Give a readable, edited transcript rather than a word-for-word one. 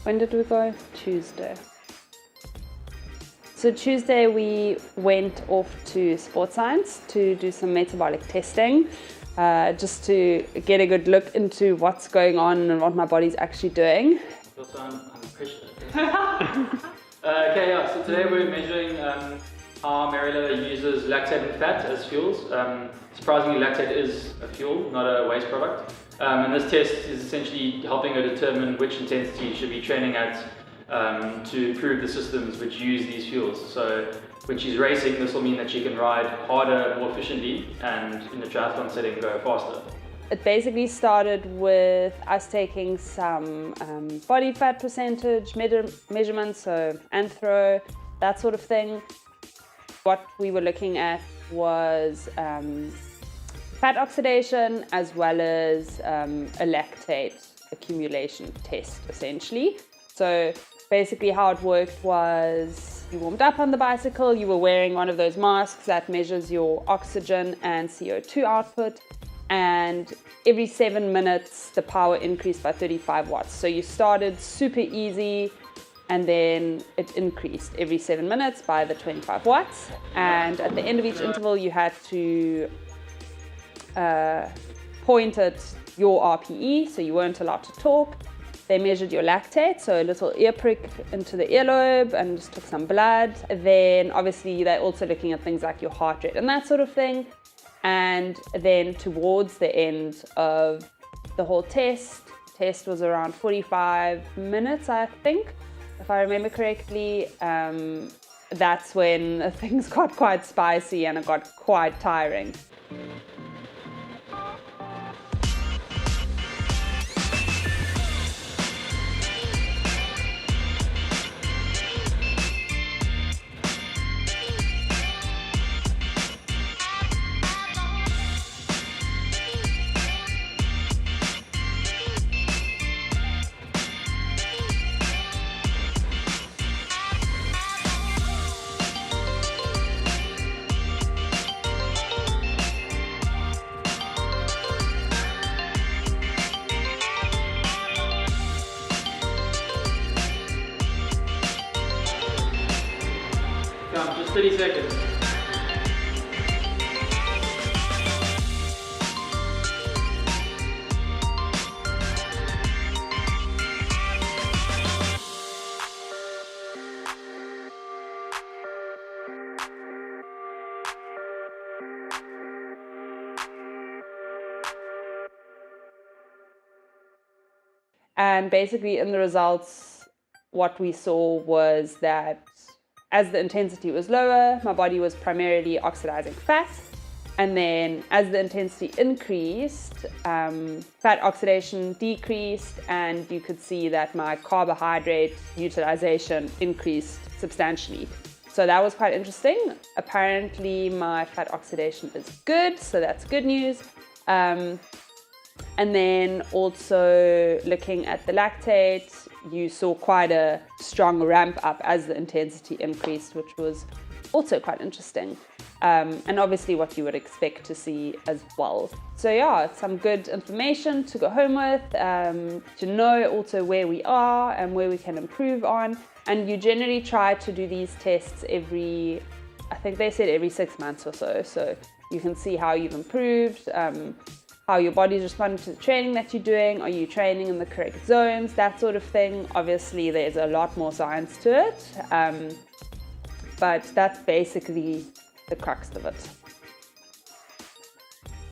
When did we go? Tuesday. So Tuesday we went off to Sports Science to do some metabolic testing, just to get a good look into what's going on and what my body's actually doing. Also, I'm pressured. Okay, yeah, so today we're measuring how Mariella uses lactate and fat as fuels. Surprisingly, lactate is a fuel, not a waste product. And this test is essentially helping her determine which intensity she should be training at to improve the systems which use these fuels. So when she's racing, this will mean that she can ride harder, more efficiently, and in the triathlon setting, go faster. It basically started with us taking some body fat percentage measurements, so anthro, that sort of thing. What we were looking at was fat oxidation as well as a lactate accumulation test, essentially. So basically how it worked was you warmed up on the bicycle, you were wearing one of those masks that measures your oxygen and CO2 output, and every 7 minutes the power increased by 35 watts. So you started super easy and then it increased every 7 minutes by the 25 watts. And at the end of each interval you had to point at your RPE, so you weren't allowed to talk. They measured your lactate, so a little ear prick into the earlobe and just took some blood. Then obviously they're also looking at things like your heart rate and that sort of thing. And then towards the end of the whole test was around 45 minutes, I think, if I remember correctly. That's when things got quite spicy and it got quite tiring. Just 30 seconds. And basically in the results, what we saw was that as the intensity was lower, my body was primarily oxidizing fat. And then as the intensity increased, fat oxidation decreased, and you could see that my carbohydrate utilization increased substantially. So that was quite interesting. Apparently my fat oxidation is good, so that's good news. And then also looking at the lactate, you saw quite a strong ramp up as the intensity increased, which was also quite interesting. And obviously what you would expect to see as well. So yeah, some good information to go home with, to know also where we are and where we can improve on. And you generally try to do these tests every, I think they said every 6 months or so. So you can see how you've improved, how your body's responding to the training that you're doing. Are you training in the correct zones? That sort of thing. Obviously, there's a lot more science to it, but that's basically the crux of it.